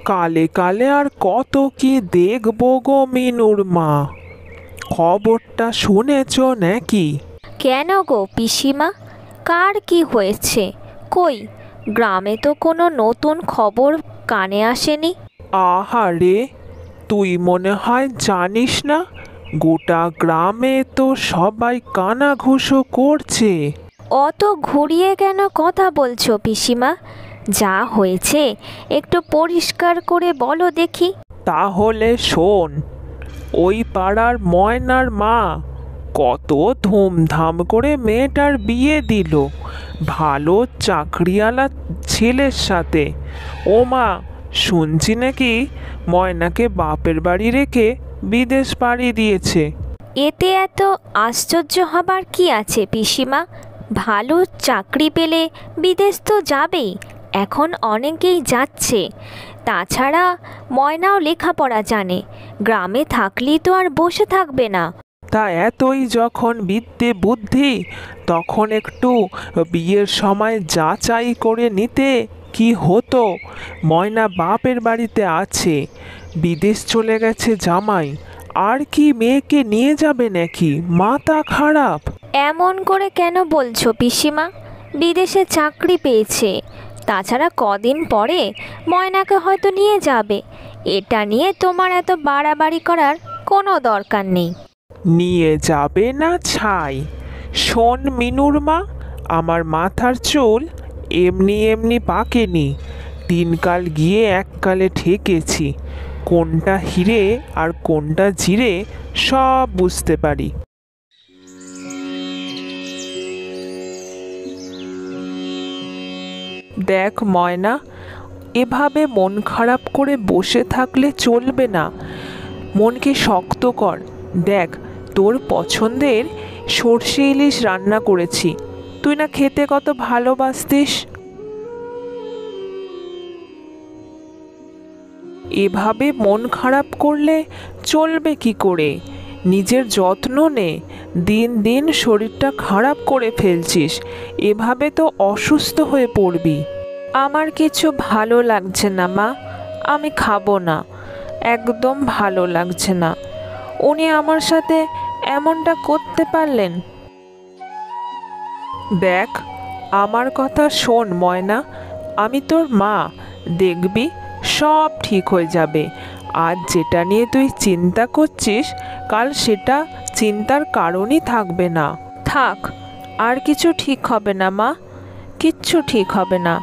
কালে কালে আর কত কি দেখবো গো মিনুর মা। খবরটা শুনেছ নাকি? কেন গো পিসিমা, কার কি হয়েছে? কই, গ্রামে তো কোনো নতুন খবর কানে আসেনি। আহারে, তুই মনে হয় জানিস না, গোটা গ্রামে তো সবাই কানাঘুষো করছে। অত ঘুরিয়ে কেন কথা বলছো পিসিমা? যা হয়েছে একটু পরিষ্কার করে বলো দেখি। তাহলে শোন, ওই পাড়ার ময়নার মা কত ধুমধাম করে মেয়েটার বিয়ে দিল ভালো চাকরিওয়ালা ছেলের সাথে। ও মা, শুনছি নাকি ময়নাকে বাপের বাড়ি রেখে বিদেশ পাড়ি দিয়েছে। এতে এত আশ্চর্য হবার কি আছে পিসিমা? ভালো চাকরি পেলে বিদেশ তো যাবেই, এখন অনেকেই যাচ্ছে। তাছাড়া ময়নাও লেখাপড়া জানে, গ্রামে থাকলেই তো আর বসে থাকবে না। তা এতই যখন বিদ্যে বুদ্ধি, তখন একটু বিয়ের সময় যাচাই করে নিতে কি হতো? ময়না বাপের বাড়িতে আছে, বিদেশ চলে গেছে জামাই, আর কি মেয়েকে নিয়ে যাবে নাকি? মাথা খারাপ। এমন করে কেন বলছো পিসিমা? বিদেশে চাকরি পেয়েছে, তাছাড়া কদিন পরে ময়নাকে হয়তো নিয়ে যাবে। এটা নিয়ে তোমার এত বাড়াবাড়ি করার কোনো দরকার নেই। নিয়ে যাবে না ছাই। শোন মিনুর মা, আমার মাথার চুল এমনি এমনি পাকেনি, দিনকাল গিয়ে এককালে ঠেকেছি। কোনটা হিরে আর কোনটা জিরে সব বুঝতে পারি। দেখ ময়না, এভাবে মন খারাপ করে বসে থাকলে চলবে না। মনকে শক্ত কর। দেখ, তোর পছন্দের সর্ষে ইলিশ রান্না করেছি, তুই না খেতে কত ভালোবাসতিস। এভাবে মন খারাপ করলে চলবে কি করে? নিজের যত্ন নে, দিন দিন শরীরটা খারাপ করে ফেলছিস, এভাবে তো অসুস্থ হয়ে পড়বি। আমার কিছু ভালো লাগছে না মা, আমি খাবো না, একদম ভালো লাগছে না। উনি আমার সাথে এমনটা করতে পারলেন? দেখ, আমার কথা শোন ময়না, আমি তোর মা, দেখবি সব ঠিক হয়ে যাবে। আজ যেটা নিয়ে তুই চিন্তা করছিস, কাল সেটা চিন্তার কারণই থাকবে না। থাক, আর কিছু ঠিক হবে না মা, কিচ্ছু ঠিক হবে না।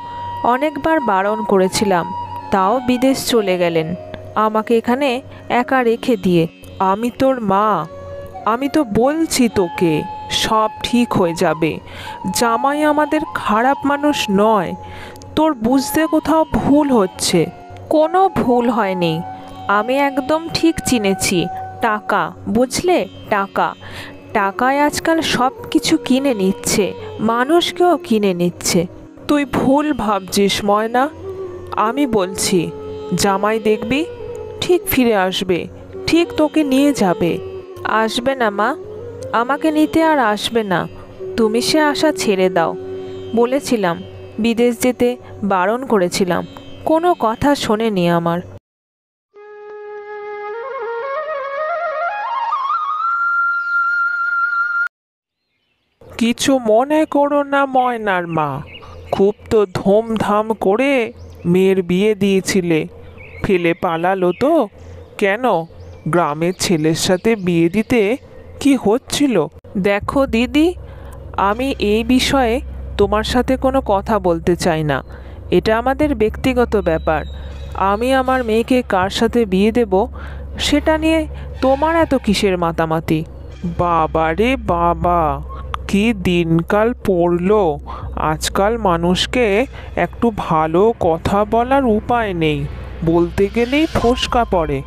অনেকবার বারণ করেছিলাম, তাও বিদেশ চলে গেলেন আমাকে এখানে একা রেখে দিয়ে। আমি তোর মা, আমি তো বলছি তোকে সব ঠিক হয়ে যাবে। জামাই আমাদের খারাপ মানুষ নয়, তোর বুঝতে কোথাও ভুল হচ্ছে। কোনো ভুল হয়নি, আমি একদম ঠিক চিনেছি। টাকা, বুঝলে, টাকা। টাকায় আজকাল সব কিছু কিনে নিচ্ছে, মানুষকেও কিনে নিচ্ছে। তুই ভুল ভাবছিস ময়না, আমি বলছি জামাই দেখবি ঠিক ফিরে আসবে, ঠিক তোকে নিয়ে যাবে। আসবে না মা, আমাকে নিতে আর আসবে না। তুমি সে আশা ছেড়ে দাও। বলেছিলাম বিদেশ যেতে, বারণ করেছিলাম, কোনো কথা শোনেনি আমার। কিছু মনে করো না ময়নার মা, খুব তো ধুমধাম করে মেয়ের বিয়ে দিয়েছিলে, ফেলে পালালো তো? কেন, গ্রামের ছেলের সাথে বিয়ে দিতে কি হচ্ছিল? দেখো দিদি, আমি এই বিষয়ে তোমার সাথে কোনো কথা বলতে চাই না, এটা আমাদের ব্যক্তিগত ব্যাপার। আমি আমার মেয়েকে কার সাথে বিয়ে দেব সেটা নিয়ে তোমার এত কিসের মাতামাতি? বাবা রে বাবা, কি দিনকাল পড়লো! আজকাল মানুষকে একটু ভালো কথা বলার উপায় নেই, বলতে গেলেই ফোসকা পড়ে।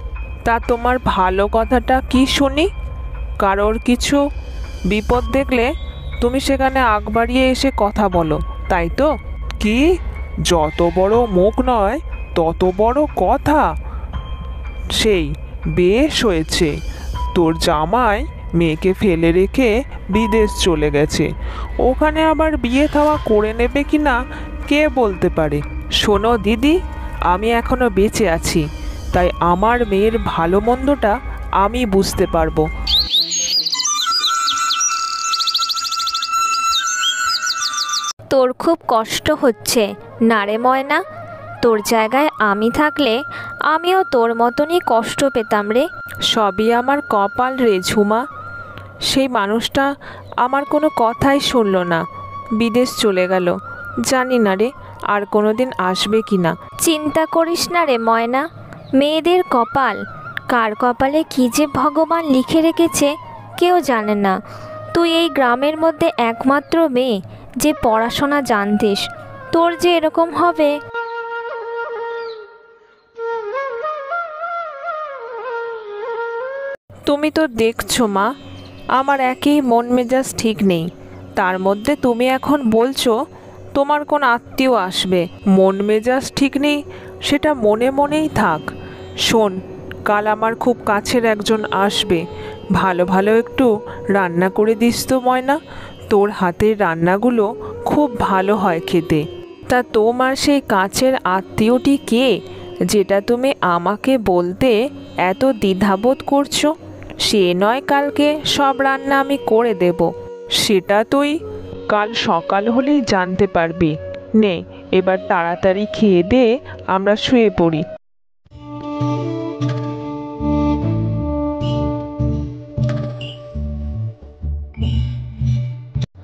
তা তোমার ভালো কথাটা কি শুনি? কারোর কিছু বিপদ দেখলে তুমি সেখানে আগ বাড়িয়ে এসে কথা বলো, তাই তো? কি, যত বড় মুখ নয় তত বড় কথা? সেই বেশ হয়েছে, তোর জামাই মেয়েকে ফেলে রেখে বিদেশ চলে গেছে, ওখানে আবার বিয়ে থাওয়া করে নেবে কি না কে বলতে পারে। শোনো দিদি, আমি এখনো বেঁচে আছি, তাই আমার মেয়ের ভালো মন্দটা আমি বুঝতে পারবো। তোর খুব কষ্ট হচ্ছে না রে ময়না? তোর জায়গায় আমি থাকলে আমিও তোর মতনই কষ্ট পেতাম রে। সবই আমার কপাল রে ঝুমা। সেই মানুষটা আমার কোনো কথাই শুনলো না, বিদেশ চলে গেল। জানি না রে আর কোনো দিন আসবে কি না। চিন্তা করিস না রে ময়না, মেয়েদের কপাল, কার কপালে কী যে ভগবান লিখে রেখেছে কেউ জানে না। তুই এই গ্রামের মধ্যে একমাত্র মেয়ে যে পড়াশোনা জানতিস, তোর যে এরকম হবে। তুমি তো দেখছো মা, আমার একই মন মেজাজ ঠিক নেই, তার মধ্যে তুমি এখন বলছো তোমার কোন আত্মীয় আসবে। মন মেজাজ ঠিক নেই সেটা মনে মনেই থাক। শোন, কাল আমার খুব কাছের একজন আসবে, ভালো ভালো একটু রান্না করে দিস তো ময়না। তোর হাতের রান্নাগুলো খুব ভালো হয় খেতে। তা তোমার সেই কাছের আত্মীয়টি কে, যেটা তুমি আমাকে বলতে এত দ্বিধাবোধ করছো? সে নয় কালকে সব রান্না আমি করে দেব, সেটা তুই কাল সকাল হলেই জানতে পারবি। নে এবার তাড়াতাড়ি খেয়ে দে, আমরা শুয়ে পড়ি।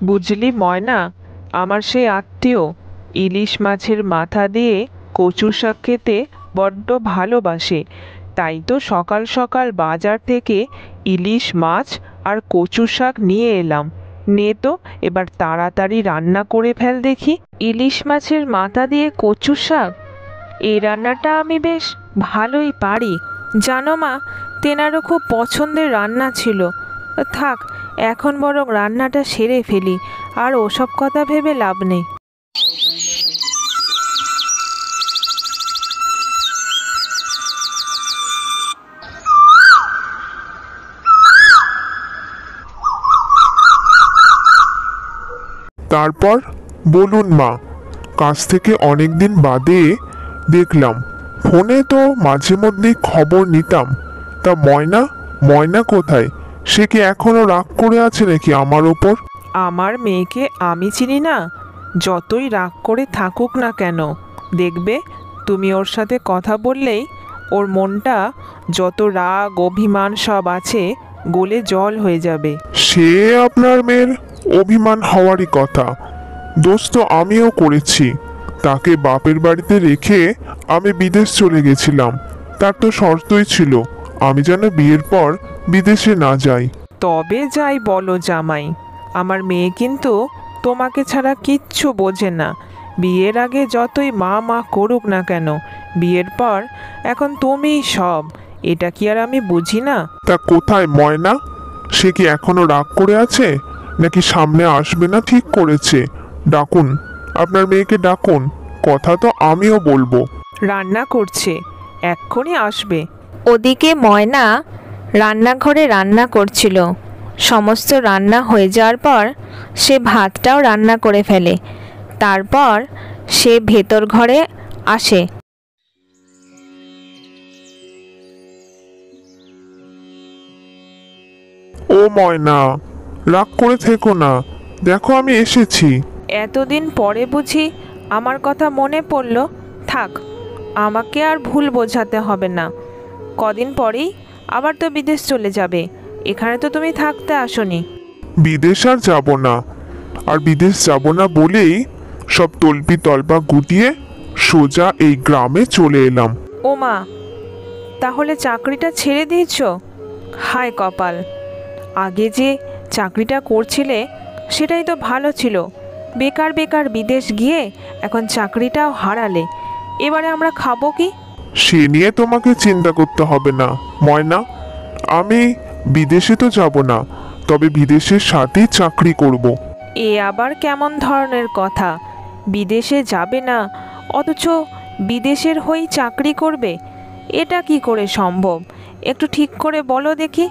বুঝলি ময়না, আমার সেই আত্মীয় ইলিশ মাছের মাথা দিয়ে কচু শাক খেতে বড্ড ভালোবাসে। তাই তো সকাল সকাল বাজার থেকে ইলিশ মাছ আর কচু শাক নিয়ে এলাম। নে তো এবার তাড়াতাড়ি রান্না করে ফেল দেখি। ইলিশ মাছের মাথা দিয়ে কচু শাক, এই রান্নাটা আমি বেশ ভালোই পারি জানো মা। তেনারও খুব পছন্দের রান্না ছিল। থাক, এখন বরং রান্নাটা সেরে ফেলি, আর ওসব কথা ভেবে লাভ নেই। তারপর বলুন মা, কাছ থেকে অনেকদিন বাদে দেখলাম। ফোনে তো মাঝে মধ্যেই খবর নিতাম। তা ময়না, ময়না কোথায়? সে কি এখনো রাগ করে আছে নাকি আমার ওপর? আমার মেয়েকে আমি চিনি না? যতই রাগ করে থাকুক না কেন, দেখবে তুমি ওর সাথে কথা বললেই ওর মনটা যত রাগ অভিমান সব আছে গলে জল হয়ে যাবে। সে আপনার মেয়ের অভিমান হওয়ারই কথা। দোষ তো আমিও করেছি। তাকে বাপের বাড়িতে রেখে আমি বিদেশ চলে গেছিলাম। তার তো শর্তই ছিল আমি যেন বিয়ের পর বিদেশে না যাই। তবে যাই বলো জামাই, আমার মেয়ে কিন্তু তোমাকে ছাড়া কিচ্ছু বোঝে না। বিয়ের আগে যতই মা মা করুক না কেন, বিয়ের পর এখন তুমিই সব। এটা কি আর আমি বুঝি না? তা কোথায় ময়না? সে কি এখনো রাগ করে আছে, নাকি সামনে আসবে না ঠিক করেছে? ডাকুন, আপনার মেয়েকে ডাকুন, কথা তো আমিও বলবো। রান্না করছে, এক্ষুনি আসবে। ওদিকে ময়না রান্নাঘরে রান্না করছিল। সমস্ত রান্না হয়ে যাওয়ার পর সে ভাতটাও রান্না করে ফেলে। তারপর সে ভেতর ঘরে আসে। ও ময়না, রাগ করে থেকো না, দেখো আমি এসেছি। এতদিন পরে বুঝি আমার কথা মনে পড়ল? থাক, আমাকে আর ভুল বোঝাতে হবে না। কদিন পরেই আবার তো বিদেশ চলে যাবে, এখানে তো তুমি থাকতে আসোনি। বিদেশ আর যাব না, আর বিদেশ যাব না বলেই সব তল্পি তল্পা গুটিয়ে সোজা এই গ্রামে চলে এলাম। ও মা, তাহলে চাকরিটা ছেড়ে দিয়েছ? হায় কপাল, আগে যে চাকরিটা করছিলে সেটাই তো ভালো ছিল। বেকার বেকার বিদেশ গিয়ে এখন চাকরিটাও হারালে, এবারে আমরা খাবো কি? সে নিয়ে তোমাকে চিন্তা করতে হবে না ময়না। আমি বিদেশে তো যাব না, তবে বিদেশের সাথেই চাকরি করব। এ আবার কেমন ধরনের কথা? বিদেশে যাবে না অথচ বিদেশের হয়েই চাকরি করবে? এটা কি করে সম্ভব? একটু ঠিক করে বলো দেখি।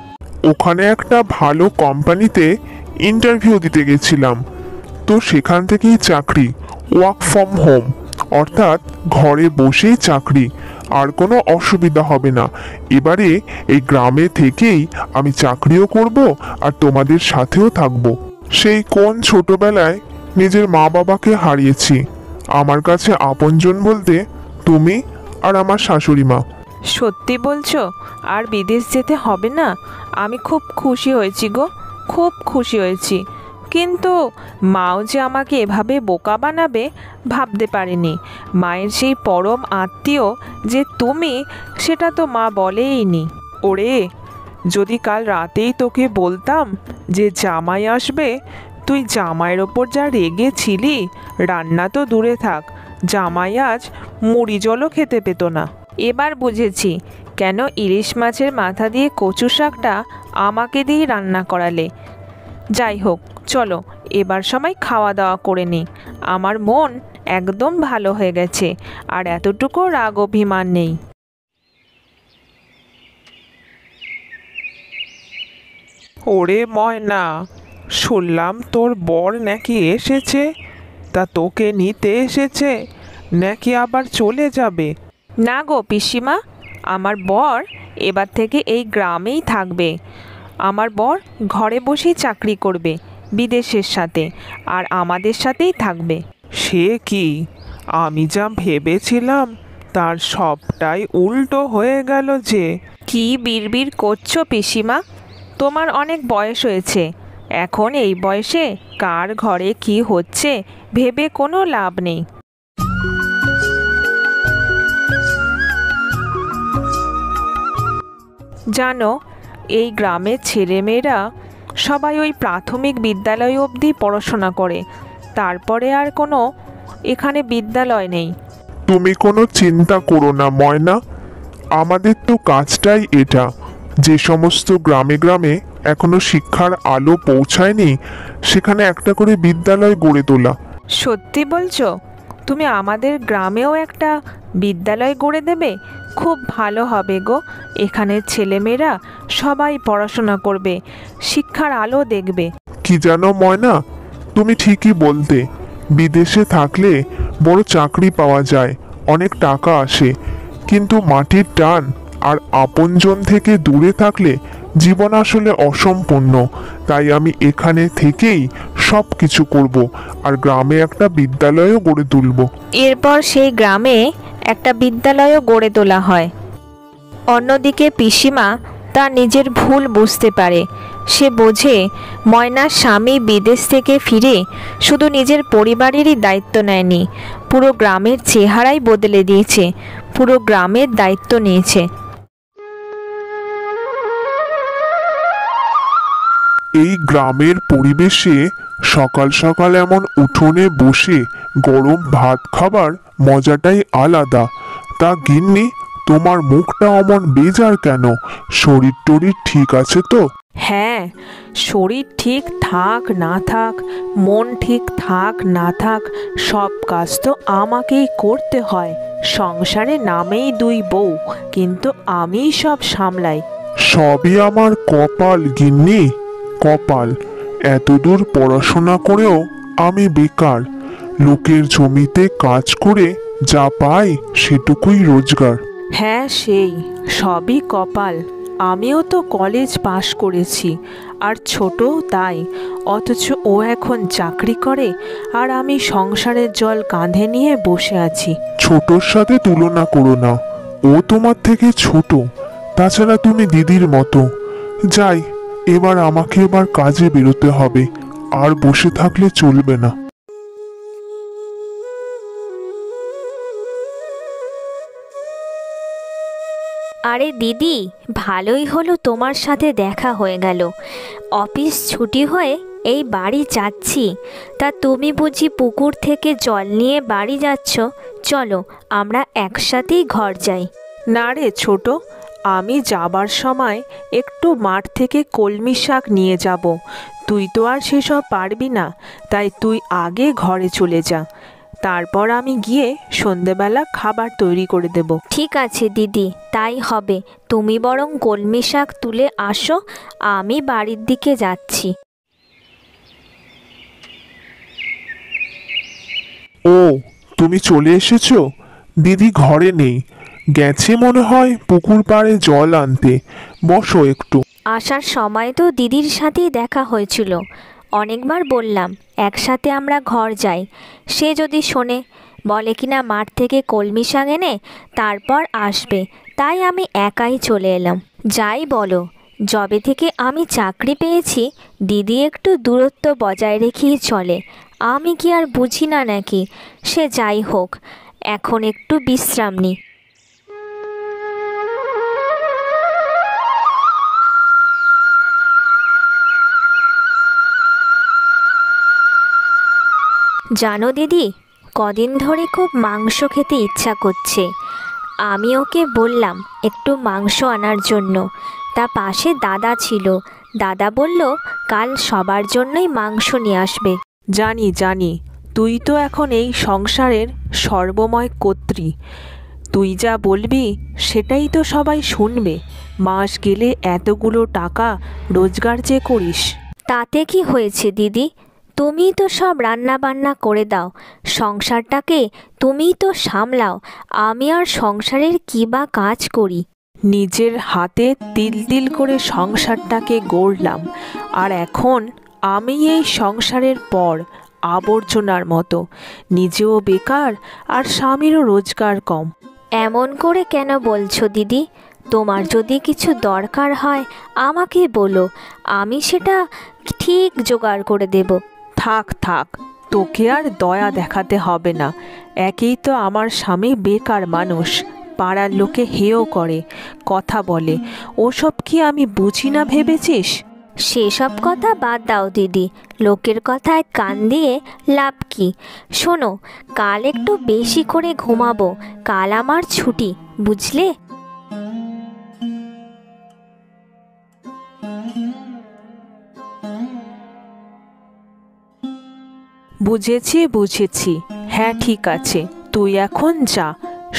ওখানে একটা ভালো কোম্পানিতে ইন্টারভিউ দিতে গেছিলাম, তো সেখান থেকেই চাকরি, ওয়ার্ক ফ্রম হোম, অর্থাৎ ঘরে বসেই চাকরি, আর কোনো অসুবিধা হবে না। এবারে এই গ্রামে থেকেই আমি চাকরিও করব আর তোমাদের সাথেও থাকব। সেই কোন ছোটবেলায় নিজের মা বাবাকে হারিয়েছি, আমার কাছে আপনজন বলতে তুমি আর আমার শাশুড়ি মা। সত্যি বলছো? আর বিদেশ যেতে হবে না? আমি খুব খুশি হয়েছি গো, খুব খুশি হয়েছি। কিন্তু মাও যে আমাকে এভাবে বোকা বানাবে ভাবতে পারেনি। মায়ের সেই পরম আত্মীয় যে তুমি, সেটা তো মা বলেইনি। ওরে, যদি কাল রাতেই তোকে বলতাম যে জামাই আসবে, তুই জামাইয়ের ওপর যা রেগেছিলি, রান্না তো দূরে থাক, জামাই আজ মুড়ি জলও খেতে পেত না। এবার বুঝেছি কেন ইলিশ মাছের মাথা দিয়ে কচু শাকটা আমাকে দিয়েই রান্না করালে। যাই হোক, চলো এবার সময় খাওয়া দাওয়া করে নিই। আমার মন একদম ভালো হয়ে গেছে, আর এতটুকু রাগ অভিমান নেই। ওরে ময়না, শুনলাম তোর বর নাকি এসেছে, তা তোকে নিতে এসেছে নাকি আবার চলে যাবে? না গো পিসিমা, আমার বর এবার থেকে এই গ্রামেই থাকবে। আমার বর ঘরে বসেই চাকরি করবে বিদেশের সাথে, আর আমাদের সাথেই থাকবে। সে কি, আমি যা ভেবেছিলাম তার সবটাই উল্টো হয়ে গেল যে। কি বিড়বিড় করছো পিসিমা? তোমার অনেক বয়স হয়েছে, এখন এই বয়সে কার ঘরে কি হচ্ছে ভেবে কোনো লাভ নেই। জানো, এই গ্রামের ছেলেমেয়েরা সবাই ওই প্রাথমিক বিদ্যালয় অবধি পড়াশোনা করে, তারপরে আর কোনো এখানে বিদ্যালয় নেই। তুমি কোনো চিন্তা করো না ময়না, আমাদের তো কাজটাই এটা। যে সমস্ত গ্রামে গ্রামে এখনো শিক্ষার আলো পৌঁছায়নি, সেখানে একটা করে বিদ্যালয় গড়ে তোলা। সত্যি বলছো? তুমি আমাদের গ্রামেও একটা বিদ্যালয় গড়ে দেবে? খুব ভালো হবে গো। এখানের ছেলেমেয়েরা সবাই পড়াশোনা করবে, শিক্ষার আলো দেখবে। কি জানো ময়না, তুমি ঠিকই বলতে। বিদেশে থাকলে বড় চাকরি পাওয়া যায়, অনেক টাকা আসে, কিন্তু মাটির টান আর আপনজন থেকে দূরে থাকলে জীবন আসলে অসম্পূর্ণ। তাই আমি এখানে থেকেই সব কিছু করব, আর গ্রামে একটা বিদ্যালয়ও গড়ে তুলব। এরপর সেই গ্রামে একটা বিদ্যালয়ও গড়ে তোলা হয়। অন্যদিকে পিসিমা তার নিজের ভুল বুঝতে পারে। সে বোঝে ময়নার স্বামী বিদেশ থেকে ফিরে শুধু নিজের পরিবারেরই দায়িত্ব নেয়নি, পুরো গ্রামের চেহারাই বদলে দিয়েছে, পুরো গ্রামের দায়িত্ব নিয়েছে। এই গ্রামের পরিবেশে সকাল সকাল এমন উঠোনে বসে গরম ভাত খাবার মজাটাই আলাদা। তা গিন্নি, তোমার মুখটা অমন বেজার কেন? শরীর টরীর ঠিক আছে তো? হ্যাঁ, শরীর ঠিক থাক না থাক, মন ঠিক থাক না থাক, সব কাজ তো আমাকেই করতে হয়। সংসারে নামেই দুই বউ, কিন্তু আমিই সব সামলাই। সবই আমার কপাল গিন্নি, কপাল। এতদূর পড়াশোনা করেও আমি বেকার। লোকের জমিতে কাজ করে যা পাই সেটুকুই রোজগার। হ্যাঁ, সেই সবই কপাল। আমিও তো কলেজ পাশ করেছি, আর ছোটও তাই, অথচ ও এখন চাকরি করে আর আমি সংসারের জল কাঁধে নিয়ে বসে আছি। ছোটর সাথে তুলনা করো না, ও তোমার থেকে ছোট। তাছাড়া তুমি দিদির মতো। যাই, এবার আমাকে এবার কাজে বেরোতে হবে, আর বসে থাকলে চলবে না। আরে দিদি, ভালোই হলো তোমার সাথে দেখা হয়ে গেল। অফিস ছুটি হয়ে এই বাড়ি যাচ্ছি। তা তুমি বুঝি পুকুর থেকে জল নিয়ে বাড়ি যাচ্ছ? চলো আমরা একসাথেই ঘর যাই। না রে ছোট, আমি যাবার সময় একটু মাঠ থেকে কলমি শাক নিয়ে যাব। তুই তো আর সেসব পারবি না, তাই তুই আগে ঘরে চলে যা, তারপর আমি গিয়ে সন্ধেবেলা খাবার তৈরি করে দেব। ঠিক আছে দিদি, তাই হবে। তুমি বরং কলমি শাক তুলে আসো, আমি বাড়ির দিকে যাচ্ছি। ও, তুমি চলে এসেছো? দিদি ঘরে নেই, গেছে মনে হয় পুকুর পাড়ে জল আনতে। বসো একটু। আসার সময় তো দিদির সাথেই দেখা হয়েছিল। অনেকবার বললাম একসাথে আমরা ঘর যাই, সে যদি শোনে, বলে কিনা মাঠ থেকে কলমি শাক এনে তারপর আসবে, তাই আমি একাই চলে এলাম। যাই বলো, যবে থেকে আমি চাকরি পেয়েছি দিদি একটু দূরত্ব বজায় রেখেই চলে। আমি কি আর বুঝি না নাকি? সে যাই হোক, এখন একটু বিশ্রাম নিই। জানো দিদি, কদিন ধরে খুব মাংস খেতে ইচ্ছা করছে। আমি ওকে বললাম একটু মাংস আনার জন্য, তা পাশে দাদা ছিল। দাদা বলল কাল সবার জন্যই মাংস নিয়ে আসবে। জানি জানি, তুই তো এখন এই সংসারের সর্বময় কর্ত্রী। তুই যা বলবি সেটাই তো সবাই শুনবে। মাস গেলে এতগুলো টাকা রোজগার যে করিস। তাতে কি হয়েছে দিদি? তুমিই তো সব রান্না বান্না করে দাও, সংসারটাকে তুমিই তো সামলাও। আমি আর সংসারের কী বা কাজ করি? নিজের হাতে তিল তিল করে সংসারটাকে গড়লাম, আর এখন আমি এই সংসারের পর আবর্জনার মতো। নিজেও বেকার আর স্বামীরও রোজগার কম। এমন করে কেন বলছো দিদি? তোমার যদি কিছু দরকার হয় আমাকে বলো, আমি সেটা ঠিক জোগাড় করে দেব। থাক থাক, তোকে আর দয়া দেখাতে হবে না। একেই তো আমার স্বামী বেকার মানুষ, পাড়ার লোকে হেয় করে, কথা বলে। ওসব কি আমি বুঝি না ভেবেছিস? সেসব কথা বাদ দাও দিদি, লোকের কথায় কান দিয়ে লাভ কি? শোনো, কাল একটু বেশি করে ঘুমাবো, কাল আমার ছুটি, বুঝলে? বুঝেছি বুঝেছি, হ্যাঁ ঠিক আছে, তুই এখন যা।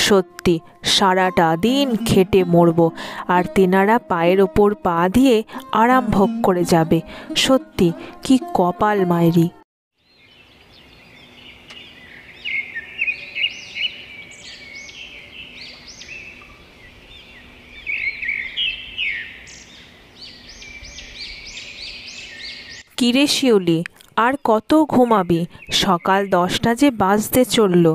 সত্যি সারাটা দিন খেটে মরবো, আর তেনারা পায়ের ওপর পা দিয়ে আরাম ভোগ করে যাবে। সত্যি কি কপাল মায়েরি। কিরে শিউলি, আর কত ঘুমাবি? সকাল 10টা যে বাজতে চললো।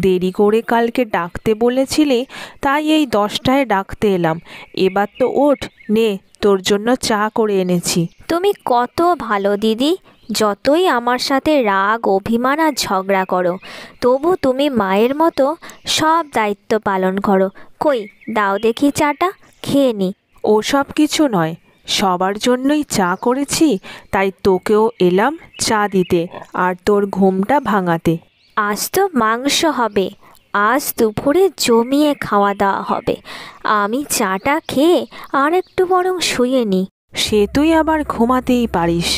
দেরি করে কালকে ডাকতে বলেছিলি, তাই এই 10টায় ডাকতে এলাম। এবার তো ওঠ, নে তোর জন্য চা করে এনেছি। তুমি কত ভালো দিদি। যতই আমার সাথে রাগ অভিমান আর ঝগড়া করো, তবু তুমি মায়ের মতো সব দায়িত্ব পালন করো। কই দাও দেখি চাটা, খেয়ে নি। ওসব কিছু নয়, সবার জন্যই চা করেছি, তাই তোকেও এলাম চা দিতে আর তোর ঘুমটা ভাঙাতে। আজ তো মাংস হবে, আজ দুপুরে জমিয়ে খাওয়া দাওয়া হবে। আমি চাটা খেয়ে আর একটু বরং শুয়ে নি। সে তুই আবার ঘুমাতেই পারিস,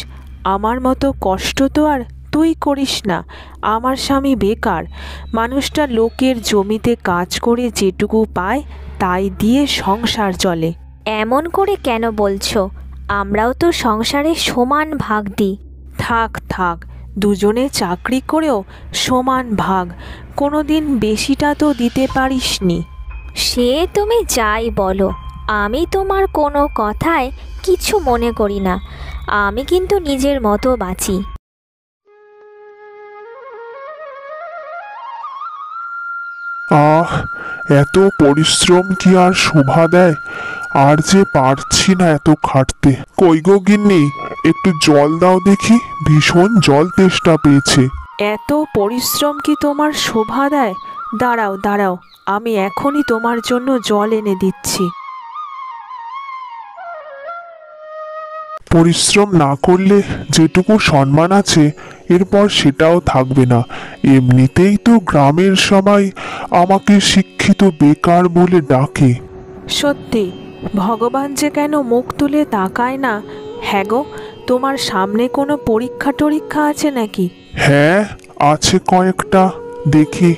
আমার মতো কষ্ট তো আর তুই করিস না। আমার স্বামী বেকার, মানুষটা লোকের জমিতে কাজ করে যেটুকু পায় তাই দিয়ে সংসার চলে। এমন করে কেন বলছো? আমরাও তো সংসারে সমান ভাগ দিই। থাক থাক, দুজনে চাকরি করেও সমান ভাগ, কোনো দিন বেশিটা তো দিতে পারিসনি। সে তুমি যাই বলো, আমি তোমার কোনো কথায় কিছু মনে করি না। আমি কিন্তু নিজের মতো বাঁচি। আহ, এত পরিশ্রম কি আর শোভা দেয়? আর যে পারছি না এত খাটতে। কই গো গিন্নি, একটু জল দাও দেখি, ভীষণ জল তেষ্টা পেয়েছে। এত পরিশ্রম কি তোমার শোভা দেয়? দাঁড়াও দাঁড়াও, আমি এখনই তোমার জন্য জল এনে দিচ্ছি। পরিশ্রম না করলে যেটুকু সম্মান আছে এরপর সেটাও থাকবে না। এমনিতেই তো গ্রামের সবাই আমাকে শিক্ষিত বেকার বলে ডাকে। সত্যি, ভগবান যে কেন মুখ তুলে তাকায় না। হ্যাঁ গো, তোমার সামনে কোনো পরীক্ষা টরীক্ষা আছে নাকি? হ্যাঁ, আছে কয়েকটা। দেখি,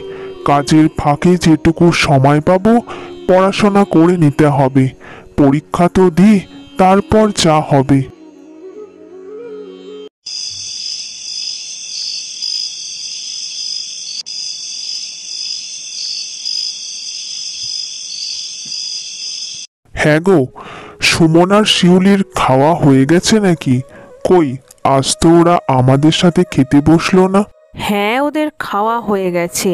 কাজের ফাঁকে যেটুকু সময় পাবো পড়াশোনা করে নিতে হবে। পরীক্ষা তো দিই, তারপর যা হবে। হ্যাঁ গো, সুমন আর শিউলির খাওয়া হয়ে গেছে নাকি? কই, আজ তো ওরা আমাদের সাথে খেতে বসলো না। হ্যাঁ, ওদের খাওয়া হয়ে গেছে।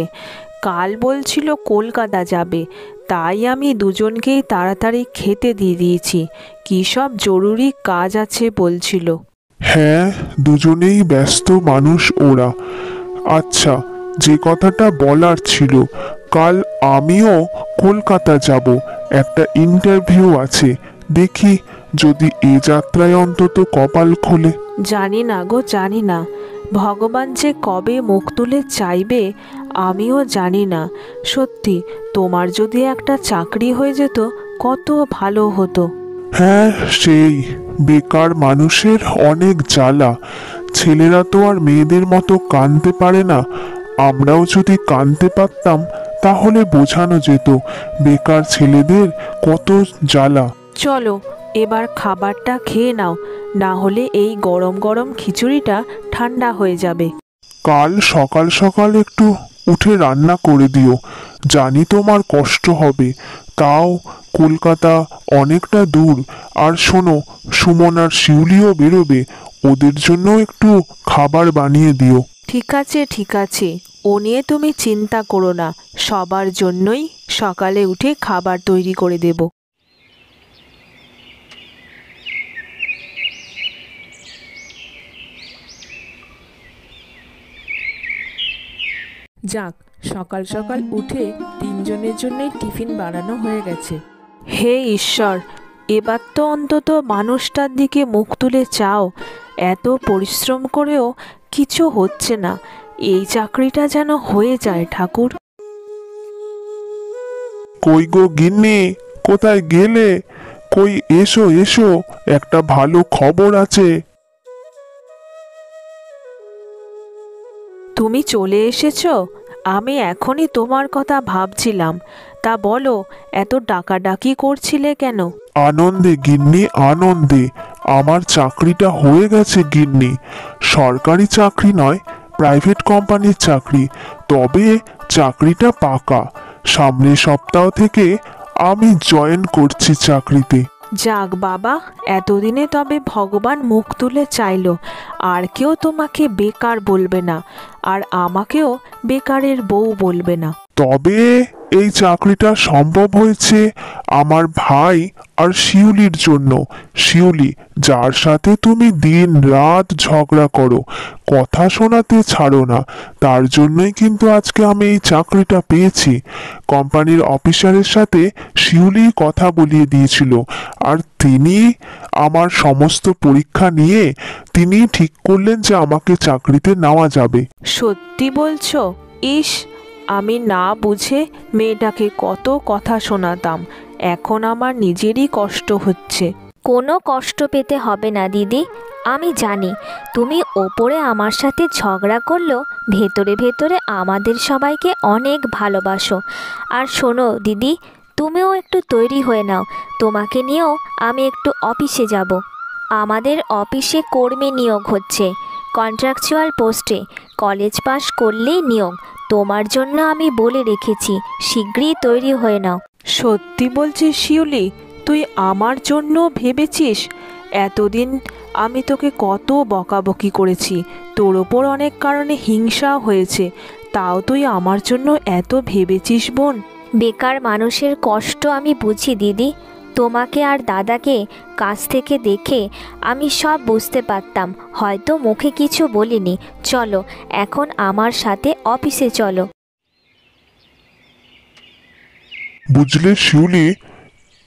কাল বলছিল কলকাতা যাবে, তাই আমি দুজনকেই তাড়াতাড়ি খেতে দিয়ে দিয়েছি। কী সব জরুরি কাজ আছে বলছিল। হ্যাঁ, দুজনেই ব্যস্ত মানুষ ওরা। আচ্ছা, যে কথাটা বলার ছিল, কাল আমিও কলকাতা যাব, একটা ইন্টারভিউ আছে। দেখি যদি এ যাত্রায় অন্তত কপাল খোলে। জানি না গো, জানি না। ভগবান যে কবে মুখ তুলে চাইবে আমিও জানি না। সত্যি, তোমার যদি একটা চাকরি হয়ে যেত কত ভালো হতো। হ্যাঁ, সেই বেকার মানুষের অনেক জ্বালা। ছেলেরা তো আর মেয়েদের মতো কাঁদতে পারে না। আমরাও যদি কাঁদতে পারতাম তাহলে বোঝানো যেত বেকার ছেলেদের কত জ্বালা। চলো এবার খাবারটা খেয়ে নাও, না হলে এই গরম গরম খিচুড়িটা ঠান্ডা হয়ে যাবে। কাল সকাল সকাল একটু উঠে রান্না করে দিও। জানি তোমার কষ্ট হবে, তাও কলকাতা অনেকটা দূর। আর শোনো, সুমন আর শিউলিও বেরোবে, ওদের জন্য একটু খাবার বানিয়ে দিও। ঠিক আছে, ঠিক আছে, ও নিয়ে তুমি চিন্তা করো না। সবার জন্যই সকালে উঠে খাবার তৈরি করে দেব। যাক, সকাল সকাল উঠে তিনজনের জন্যই টিফিন বানানো হয়ে গেছে। হে ঈশ্বর, এবার তো অন্তত মানুষটার দিকে মুখ তুলে চাও। এত পরিশ্রম করেও কিছু হচ্ছে না। এই চাকরিটা যেন হয়ে যায় ঠাকুর। কই গো গিন্নি, কোথায় গেলে? কই, এসো এসো, একটা ভালো খবর আছে। তুমি চলে এসেছো? আমি এখনই তোমার কথা ভাবছিলাম। তা বলো, এত ডাকাডাকি করছিলে কেন? আনন্দে গিন্নি, আনন্দে। আমার চাকরিটা হয়ে গেছে গিন্নি। সরকারি চাকরি নয়, প্রাইভেট কোম্পানির চাকরি। তবে চাকরিটা পাকা। সামনের সপ্তাহ থেকে আমি জয়েন করছি চাকরিতে। যাক বাবা, এতদিনে তবে ভগবান মুখ তুলে চাইলো। আর কেউ তোমাকে বেকার বলবে না, আর আমাকেও বেকারের বউ বলবে না। তবে এই চাকরিটা সম্ভব হয়েছে আমার ভাই আর শিউলির জন্য। শিউলি, যার সাথে তুমি দিন রাত ঝগড়া করো, কথা শোনাতে ছাড়ো না, তার জন্যই কিন্তু আজকে আমি এই চাকরিটা পেয়েছি। কোম্পানির অফিসারের সাথে শিউলি কথা বলিয়ে দিয়েছিল, আর তিনি আমার সমস্ত পরীক্ষা নিয়ে তিনি ঠিক করলেন যে আমাকে চাকরিতে নেওয়া যাবে। সত্যি বলছো? ইস, আমি না বুঝে মেয়েটাকে কত কথা শোনাতাম। এখন আমার নিজেরই কষ্ট হচ্ছে। কোনো কষ্ট পেতে হবে না দিদি। আমি জানি তুমি ওপরে আমার সাথে ঝগড়া করলেও ভেতরে ভেতরে আমাদের সবাইকে অনেক ভালোবাসো। আর শোনো দিদি, তুমিও একটু তৈরি হয়ে নাও। তোমাকে নিয়েও আমি একটু অফিসে যাব। আমাদের অফিসে কর্মী নিয়োগ হচ্ছে, কন্ট্রাকচুয়াল পোস্টে। কলেজ পাশ করলেই নিয়োগ। তোমার জন্য আমি বলে রেখেছি, শীঘ্রই তৈরি হয়ে নাও। সত্যি বলছিস শিউলি? তুই আমার জন্য ভেবেছিস? এতদিন আমি তোকে কত বকাবকি করেছি, তোর ওপর অনেক কারণে হিংসা হয়েছে, তাও তুই আমার জন্য এত ভেবেছিস বোন? বেকার মানুষের কষ্ট আমি বুঝি দিদি। তোমাকে আর দাদাকে কাছ থেকে দেখে আমি সব বুঝতে পারতাম, হয়তো মুখে কিছু বলিনি। চলো এখন আমার সাথে অফিসে চলো। বুঝলে শিউলি,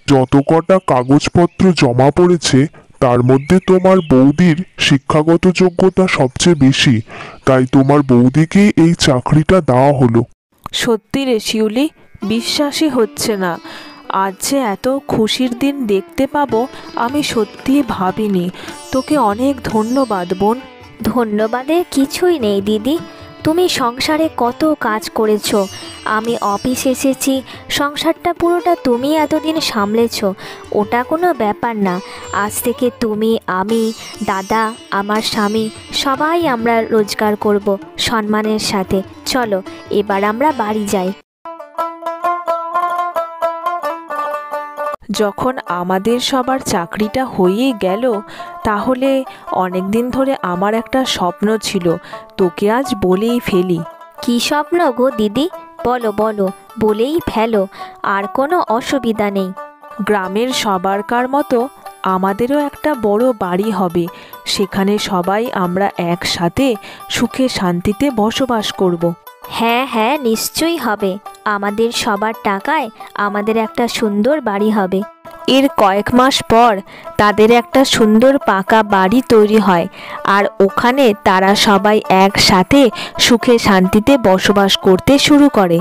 যত কটা কাগজপত্র জমা পড়েছে তার মধ্যে তোমার বৌদির শিক্ষাগত যোগ্যতা সবচেয়ে বেশি, তাই তোমার বৌদিকেই এই চাকরিটা দেওয়া হলো। সত্যি রে শিউলি, বিশ্বাসই হচ্ছে না। আজ যে এত খুশির দিন দেখতে পাবো আমি সত্যি ভাবিনি। তোকে অনেক ধন্যবাদ বোন। ধন্যবাদের কিছুই নেই দিদি। তুমি সংসারে কত কাজ করেছো, আমি অফিস এসেছি, সংসারটা পুরোটা তুমি এতদিন সামলেছো, ওটা কোনো ব্যাপার না। আজ থেকে তুমি, আমি, দাদা, আমার স্বামী সবাই আমরা রোজগার করব সম্মানের সাথে। চলো এবার আমরা বাড়ি যাই। যখন আমাদের সবার চাকরিটা হয়েই গেল, তাহলে অনেক দিন ধরে আমার একটা স্বপ্ন ছিল, তোকে আজ বলেই ফেলি। কী স্বপ্ন গো দিদি? বলো বলো, বলেই ফেলো, আর কোনো অসুবিধা নেই। গ্রামের সবারকার মতো আমাদেরও একটা বড় বাড়ি হবে, সেখানে সবাই আমরা একসাথে সুখে শান্তিতে বসবাস করব। হ্যাঁ হ্যাঁ, নিশ্চয়ই হবে। আমাদের সবার টাকায় আমাদের একটা সুন্দর বাড়ি হবে। এর কয়েক মাস পর তাদের একটা সুন্দর পাকা বাড়ি তৈরি হয়, আর ওখানে তারা সবাই একসাথে সুখে শান্তিতে বসবাস করতে শুরু করে।